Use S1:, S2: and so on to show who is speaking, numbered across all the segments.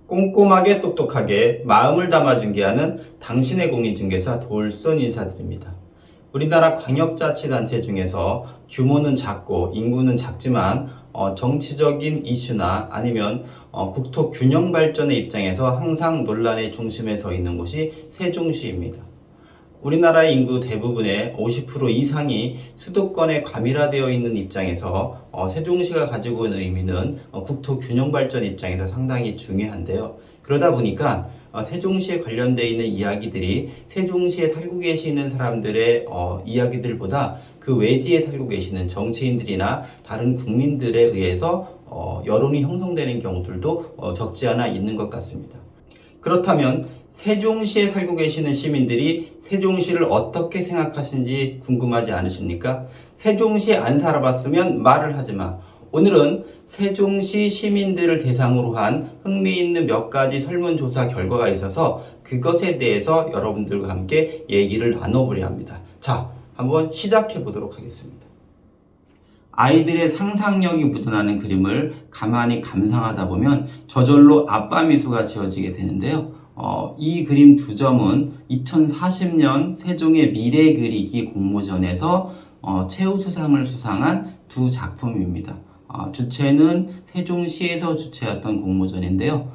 S1: 꼼꼼하게 똑똑하게 마음을 담아 중개하는 당신의 공인중개사 돌손 인사드립니다. 우리나라 광역자치단체 중에서 규모는 작고 인구는 작지만 정치적인 이슈나 아니면 국토 균형 발전의 입장에서 항상 논란의 중심에 서 있는 곳이 세종시입니다. 우리나라의 인구 대부분의 50% 이상이 수도권에 과밀화되어 있는 입장에서 세종시가 가지고 있는 의미는 국토 균형 발전 입장에서 상당히 중요한데요. 그러다 보니까 세종시에 관련되어 있는 이야기들이 세종시에 살고 계시는 사람들의 이야기들보다 그 외지에 살고 계시는 정치인들이나 다른 국민들에 의해서 여론이 형성되는 경우들도 적지 않아 있는 것 같습니다. 그렇다면 세종시에 살고 계시는 시민들이 세종시를 어떻게 생각하시는지 궁금하지 않으십니까? 세종시에 안 살아봤으면 말을 하지 마. 오늘은 세종시 시민들을 대상으로 한 흥미있는 몇 가지 설문조사 결과가 있어서 그것에 대해서 여러분들과 함께 얘기를 나눠보려 합니다. 자, 한번 시작해 보도록 하겠습니다. 아이들의 상상력이 묻어나는 그림을 가만히 감상하다 보면 저절로 아빠 미소가 지어지게 되는데요. 이 그림 두 점은 2040년 세종의 미래 그리기 공모전에서 최우수상을 수상한 두 작품입니다. 주체는 세종시에서 주최했던 공모전인데요.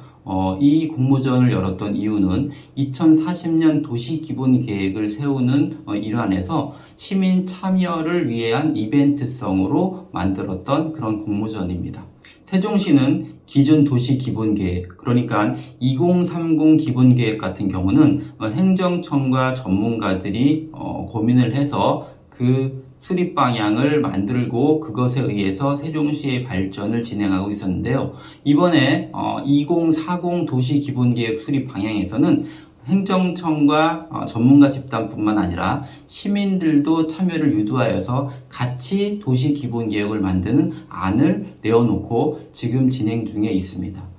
S1: 이 공모전을 열었던 이유는 2040년 도시기본계획을 세우는 일환에서 시민 참여를 위한 이벤트성으로 만들었던 그런 공모전입니다. 세종시는 기존 도시기본계획, 그러니까 2030 기본계획 같은 경우는 행정청과 전문가들이 고민을 해서 그 수립 방향을 만들고 그것에 의해서 세종시의 발전을 진행하고 있었는데요. 이번에 2040 도시기본계획 수립 방향에서는 행정청과 전문가 집단뿐만 아니라 시민들도 참여를 유도하여서 같이 도시기본계획을 만드는 안을 내어놓고 지금 진행 중에 있습니다.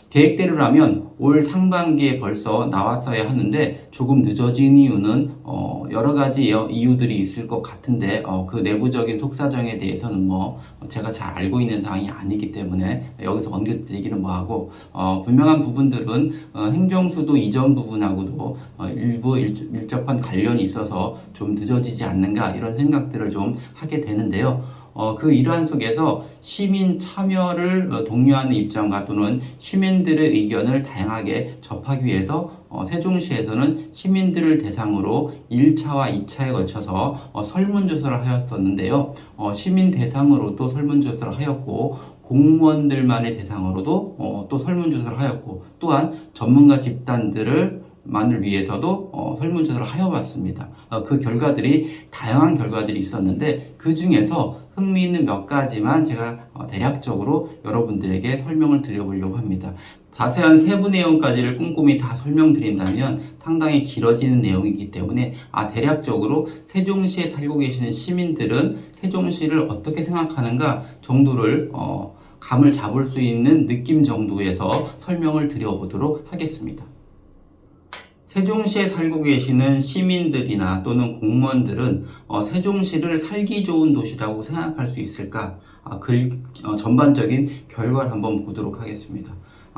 S1: 계획대로라면 올 상반기에 벌써 나왔어야 하는데 조금 늦어진 이유는 여러 가지 이유들이 있을 것 같은데 그 내부적인 속사정에 대해서는 제가 잘 알고 있는 사항이 아니기 때문에 여기서 언급드리기는 뭐하고 분명한 부분들은 행정수도 이전 부분하고도 일부 밀접한 관련이 있어서 좀 늦어지지 않는가 이런 생각들을 좀 하게 되는데요. 그 일환 속에서 시민 참여를 독려하는 입장과 또는 시민들의 의견을 다양하게 접하기 위해서 세종시에서는 시민들을 대상으로 1차와 2차에 거쳐서 설문조사를 하였었는데요. 시민 대상으로도 설문조사를 하였고 공무원들만의 대상으로도 또 설문조사를 하였고 또한 전문가 집단들을 만을 위해서도 설문조사를 하여봤습니다. 그 결과들이 다양한 결과들이 있었는데 그 중에서 흥미있는 몇 가지만 제가 대략적으로 여러분들에게 설명을 드려보려고 합니다. 자세한 세부 내용까지를 꼼꼼히 다 설명드린다면 상당히 길어지는 내용이기 때문에 대략적으로 세종시에 살고 계시는 시민들은 세종시를 어떻게 생각하는가 정도를 감을 잡을 수 있는 느낌 정도에서 설명을 드려보도록 하겠습니다. 세종시에 살고 계시는 시민들이나 또는 공무원들은 세종시를 살기 좋은 도시라고 생각할 수 있을까? 전반적인 결과를 한번 보도록 하겠습니다.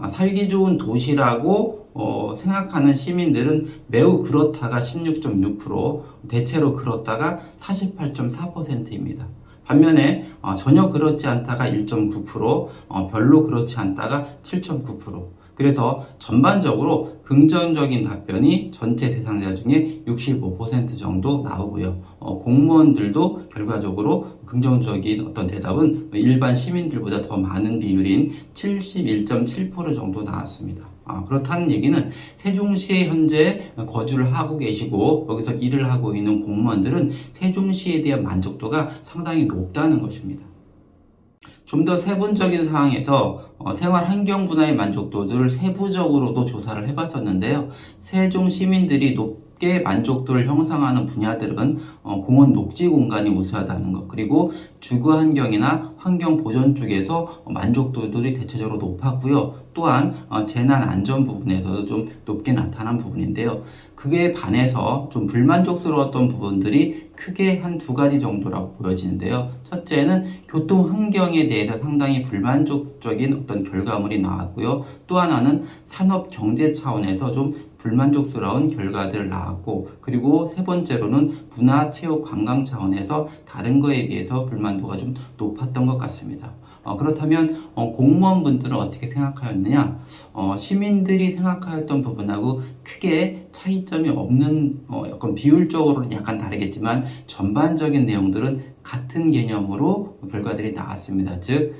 S1: 살기 좋은 도시라고 생각하는 시민들은 매우 그렇다가 16.6%, 대체로 그렇다가 48.4%입니다. 반면에 전혀 그렇지 않다가 1.9%, 별로 그렇지 않다가 7.9%. 그래서 전반적으로 긍정적인 답변이 전체 대상자 중에 65% 정도 나오고요. 공무원들도 결과적으로 긍정적인 어떤 대답은 일반 시민들보다 더 많은 비율인 71.7% 정도 나왔습니다. 그렇다는 얘기는 세종시에 현재 거주를 하고 계시고 여기서 일을 하고 있는 공무원들은 세종시에 대한 만족도가 상당히 높다는 것입니다. 좀 더 세분적인 상황에서 생활 환경 분야의 만족도들을 세부적으로도 조사를 해봤었는데요. 세종 시민들이 높게 만족도를 형성하는 분야들은 공원 녹지 공간이 우수하다는 것, 그리고 주거 환경이나 환경 보전 쪽에서 만족도들이 대체적으로 높았고요. 또한 재난 안전 부분에서도 좀 높게 나타난 부분인데요. 그에 반해서 좀 불만족스러웠던 부분들이 크게 한 두 가지 정도라고 보여지는데요. 첫째는 교통 환경에 대해서 상당히 불만족적인 어떤 결과물이 나왔고요. 또 하나는 산업 경제 차원에서 좀 불만족스러운 결과들을 나왔고, 그리고 세 번째로는 문화, 체육, 관광 차원에서 다른 거에 비해서 불만도가 좀 높았던 것 같습니다. 그렇다면 공무원분들은 어떻게 생각하였느냐? 시민들이 생각하였던 부분하고 크게 차이점이 없는, 약간 비율적으로는 약간 다르겠지만 전반적인 내용들은 같은 개념으로 결과들이 나왔습니다. 즉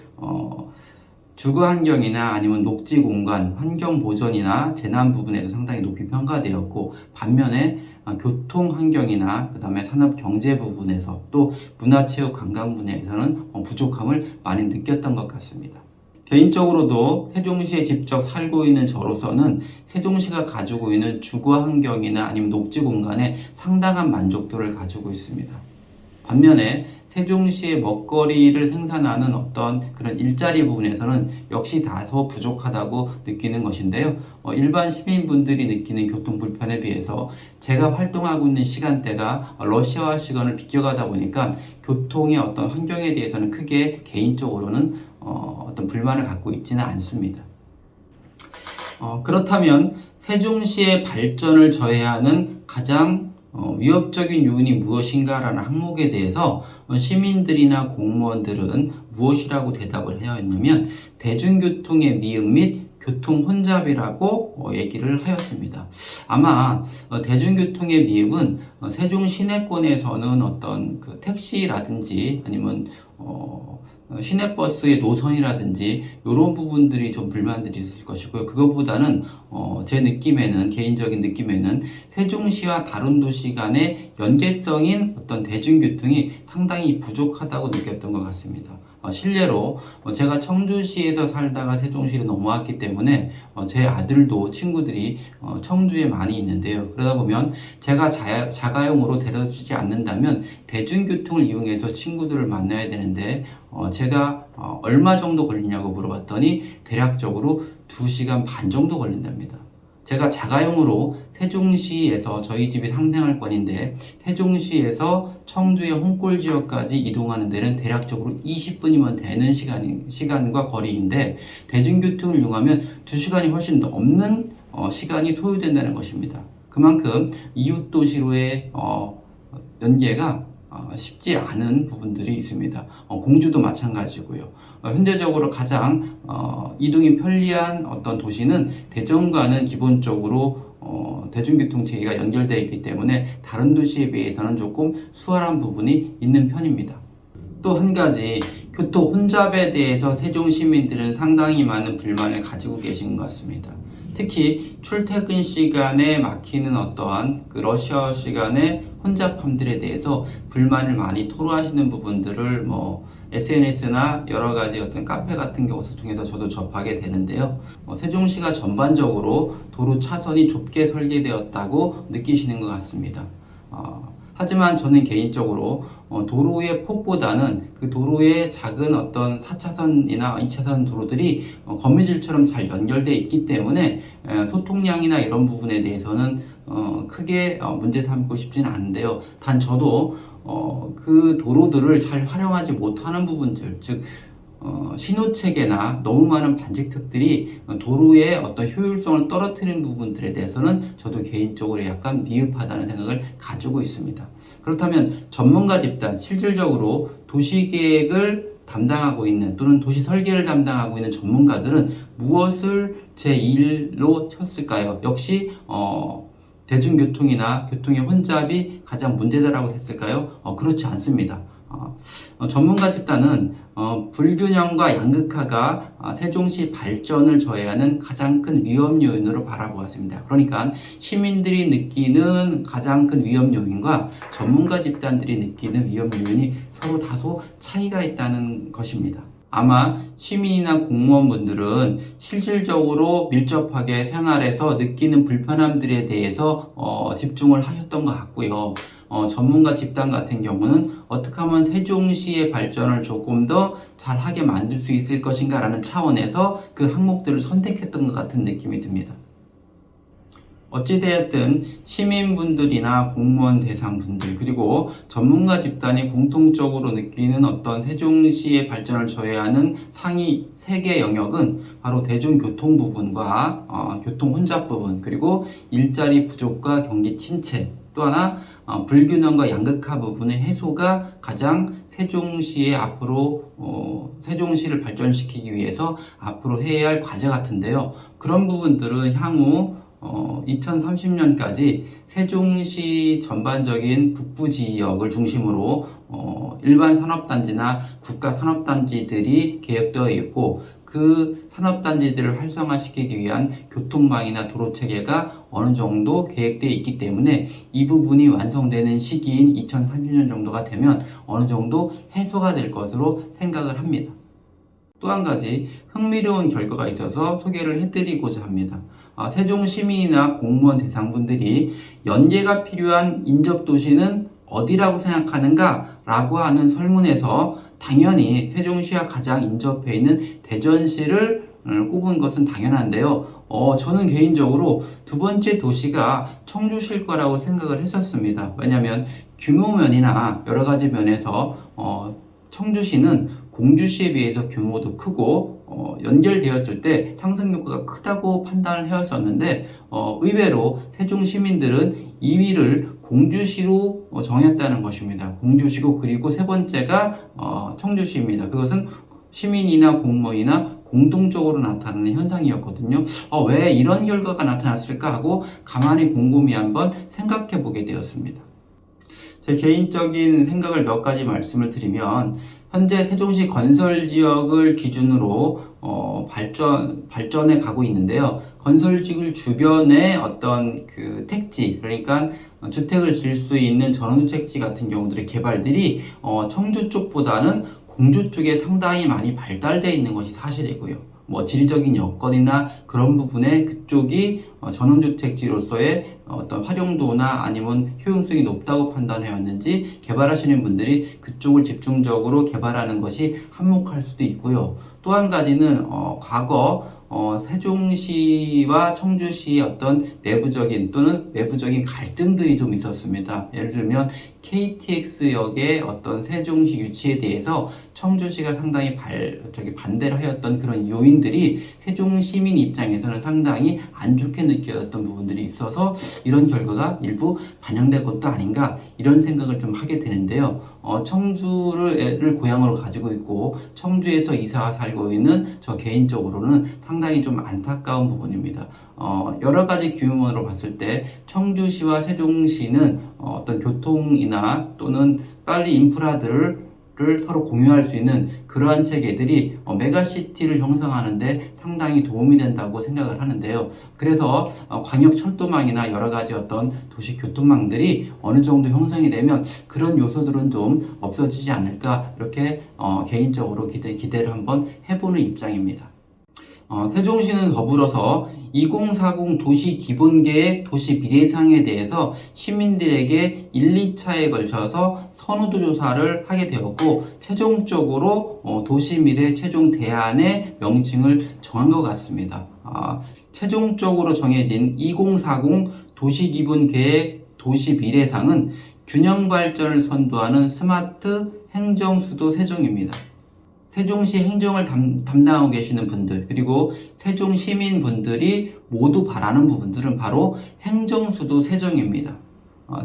S1: 주거 환경이나 아니면 녹지 공간, 환경 보전이나 재난 부분에서 상당히 높이 평가되었고, 반면에 교통 환경이나 그 다음에 산업 경제 부분에서 또 문화 체육 관광 분야에서는 부족함을 많이 느꼈던 것 같습니다. 개인적으로도 세종시에 직접 살고 있는 저로서는 세종시가 가지고 있는 주거 환경이나 아니면 녹지 공간에 상당한 만족도를 가지고 있습니다. 반면에 세종시의 먹거리를 생산하는 어떤 그런 일자리 부분에서는 역시 다소 부족하다고 느끼는 것인데요. 일반 시민분들이 느끼는 교통 불편에 비해서 제가 활동하고 있는 시간대가 러시아와 시간을 비껴가다 보니까 교통의 어떤 환경에 대해서는 크게 개인적으로는 어떤 불만을 갖고 있지는 않습니다. 그렇다면 세종시의 발전을 저해하는 가장 위협적인 요인이 무엇인가라는 항목에 대해서 시민들이나 공무원들은 무엇이라고 대답을 해야 했냐면 대중교통의 미흡 및 교통 혼잡이라고 얘기를 하였습니다. 아마 대중교통의 미흡은 세종 시내권에서는 어떤 그 택시라든지 아니면 시내버스의 노선이라든지 이런 부분들이 좀 불만들이 있을 것이고요. 그것보다는 제 느낌에는, 개인적인 느낌에는 세종시와 다른 도시 간의 연계성인 어떤 대중교통이 상당히 부족하다고 느꼈던 것 같습니다. 실례로 제가 청주시에서 살다가 세종시로 넘어왔기 때문에 제 아들도 친구들이 청주에 많이 있는데요. 그러다 보면 제가 자가용으로 데려다 주지 않는다면 대중교통을 이용해서 친구들을 만나야 되는데 제가 얼마 정도 걸리냐고 물어봤더니 대략적으로 2시간 반 정도 걸린답니다. 제가 자가용으로 세종시에서, 저희 집이 상생활권인데 세종시에서 청주의 홍골 지역까지 이동하는 데는 대략적으로 20분이면 되는 시간과 거리인데 대중교통을 이용하면 2시간이 훨씬 넘는 시간이 소요된다는 것입니다. 그만큼 이웃 도시로의 연계가 쉽지 않은 부분들이 있습니다. 공주도 마찬가지고요. 현재적으로 가장 이동이 편리한 어떤 도시는 대전과는 기본적으로 대중교통 체계가 연결되어 있기 때문에 다른 도시에 비해서는 조금 수월한 부분이 있는 편입니다. 또 한 가지, 교통 혼잡에 대해서 세종 시민들은 상당히 많은 불만을 가지고 계신 것 같습니다. 특히 출퇴근 시간에 막히는 어떠한 그 러시아 시간의 혼잡함들에 대해서 불만을 많이 토로하시는 부분들을 SNS나 여러 가지 어떤 카페 같은 것을 통해서 저도 접하게 되는데요. 세종시가 전반적으로 도로 차선이 좁게 설계되었다고 느끼시는 것 같습니다. 하지만 저는 개인적으로 도로의 폭보다는 그 도로의 작은 어떤 4차선이나 2차선 도로들이 거미줄처럼 잘 연결되어 있기 때문에 소통량이나 이런 부분에 대해서는 크게 문제 삼고 싶지는 않은데요. 단 저도 그 도로들을 잘 활용하지 못하는 부분들, 즉 신호체계나 너무 많은 반직특들이 도로의 어떤 효율성을 떨어뜨리는 부분들에 대해서는 저도 개인적으로 약간 미흡하다는 생각을 가지고 있습니다. 그렇다면 전문가 집단, 실질적으로 도시계획을 담당하고 있는 또는 도시 설계를 담당하고 있는 전문가들은 무엇을 제1로 쳤을까요? 역시 대중교통이나 교통의 혼잡이 가장 문제다라고 했을까요? 그렇지 않습니다. 전문가 집단은 불균형과 양극화가 세종시 발전을 저해하는 가장 큰 위험 요인으로 바라보았습니다. 그러니까 시민들이 느끼는 가장 큰 위험 요인과 전문가 집단들이 느끼는 위험 요인이 서로 다소 차이가 있다는 것입니다. 아마 시민이나 공무원분들은 실질적으로 밀접하게 생활에서 느끼는 불편함들에 대해서 집중을 하셨던 것 같고요. 전문가 집단 같은 경우는 어떻게 하면 세종시의 발전을 조금 더 잘하게 만들 수 있을 것인가 라는 차원에서 그 항목들을 선택했던 것 같은 느낌이 듭니다. 어찌되었든 시민분들이나 공무원 대상분들 그리고 전문가 집단이 공통적으로 느끼는 어떤 세종시의 발전을 저해하는 상위 3개 영역은 바로 대중교통 부분과 교통 혼잡 부분 그리고 일자리 부족과 경기 침체 또 하나 불균형과 양극화 부분의 해소가 가장 세종시의 앞으로 세종시를 발전시키기 위해서 앞으로 해야 할 과제 같은데요. 그런 부분들은 향후 2030년까지 세종시 전반적인 북부 지역을 중심으로 일반 산업단지나 국가 산업단지들이 계획되어 있고 그 산업단지들을 활성화시키기 위한 교통망이나 도로체계가 어느 정도 계획되어 있기 때문에 이 부분이 완성되는 시기인 2030년 정도가 되면 어느 정도 해소가 될 것으로 생각을 합니다. 또 한 가지 흥미로운 결과가 있어서 소개를 해드리고자 합니다. 세종 시민이나 공무원 대상분들이 연계가 필요한 인접도시는 어디라고 생각하는가? 라고 하는 설문에서 당연히 세종시와 가장 인접해 있는 대전시를 꼽은 것은 당연한데요. 저는 개인적으로 두 번째 도시가 청주시일 거라고 생각을 했었습니다. 왜냐하면 규모면이나 여러 가지 면에서 청주시는 공주시에 비해서 규모도 크고 연결되었을 때 상승 효과가 크다고 판단을 해왔었는데 의외로 세종 시민들은 2위를 공주시로 정했다는 것입니다. 공주시고 그리고 세 번째가 청주시입니다. 그것은 시민이나 공무원이나 공동적으로 나타나는 현상이었거든요. 왜 이런 결과가 나타났을까 하고 가만히 곰곰이 한번 생각해 보게 되었습니다. 제 개인적인 생각을 몇 가지 말씀을 드리면 현재 세종시 건설 지역을 기준으로 발전해 가고 있는데요. 건설 지역 주변에 어떤 그 택지, 그러니까 주택을 지을 수 있는 전원주택지 같은 경우들의 개발들이 청주 쪽보다는 공주 쪽에 상당히 많이 발달되어 있는 것이 사실이고요. 지리적인 여건이나 그런 부분에 그쪽이 전원주택지로서의 어떤 활용도나 아니면 효용성이 높다고 판단해왔는지 개발하시는 분들이 그쪽을 집중적으로 개발하는 것이 한몫할 수도 있고요. 또 한 가지는 과거 세종시와 청주시의 어떤 내부적인 또는 외부적인 갈등들이 좀 있었습니다. 예를 들면 KTX역의 어떤 세종시 유치에 대해서 청주시가 상당히 반대를 하였던 그런 요인들이 세종 시민 입장에서는 상당히 안 좋게 느껴졌던 부분들이 있어서 이런 결과가 일부 반영된 것도 아닌가 이런 생각을 좀 하게 되는데요. 청주를 고향으로 가지고 있고 청주에서 이사가 살고 있는 저 개인적으로는 상당히 좀 안타까운 부분입니다. 여러 가지 규모로 봤을 때 청주시와 세종시는 어떤 교통이나 또는 빨리 인프라들을 서로 공유할 수 있는 그러한 체계들이 메가시티를 형성하는데 상당히 도움이 된다고 생각을 하는데요. 그래서 광역철도망이나 여러 가지 어떤 도시 교통망들이 어느 정도 형성이 되면 그런 요소들은 좀 없어지지 않을까 이렇게 개인적으로 기대를 한번 해보는 입장입니다. 세종시는 더불어서 2040 도시 기본계획 도시 비례상에 대해서 시민들에게 1, 2차에 걸쳐서 선호도 조사를 하게 되었고 최종적으로 도시미래 최종 대안의 명칭을 정한 것 같습니다. 최종적으로 정해진 2040 도시 기본계획 도시 비례상은 균형 발전을 선도하는 스마트 행정수도 세종입니다. 세종시 행정을 담당하고 계시는 분들 그리고 세종 시민분들이 모두 바라는 부분들은 바로 행정수도 세종입니다.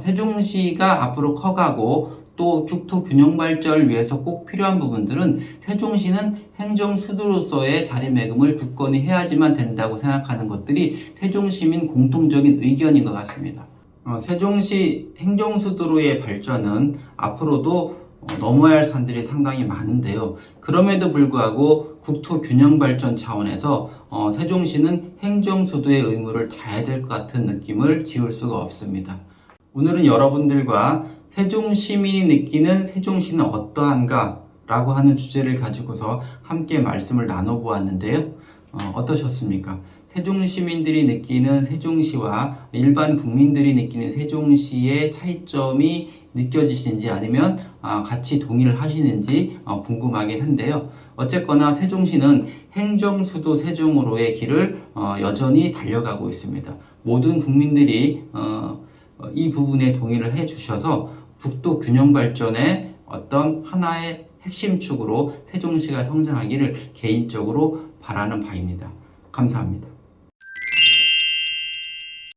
S1: 세종시가 앞으로 커가고 또 국토 균형 발전을 위해서 꼭 필요한 부분들은 세종시는 행정수도로서의 자리매김을 굳건히 해야지만 된다고 생각하는 것들이 세종시민 공통적인 의견인 것 같습니다. 세종시 행정수도로의 발전은 앞으로도 넘어야 할 산들이 상당히 많은데요. 그럼에도 불구하고 국토 균형 발전 차원에서 세종시는 행정수도의 의무를 다해야 될 것 같은 느낌을 지울 수가 없습니다. 오늘은 여러분들과 세종 시민이 느끼는 세종시는 어떠한가 라고 하는 주제를 가지고서 함께 말씀을 나눠보았는데요. 어떠셨습니까? 세종 시민들이 느끼는 세종시와 일반 국민들이 느끼는 세종시의 차이점이 느껴지시는지 아니면 같이 동의를 하시는지 궁금하긴 한데요. 어쨌거나 세종시는 행정수도 세종으로의 길을 여전히 달려가고 있습니다. 모든 국민들이 이 부분에 동의를 해 주셔서 국도 균형 발전의 어떤 하나의 핵심 축으로 세종시가 성장하기를 개인적으로 바라는 바입니다. 감사합니다.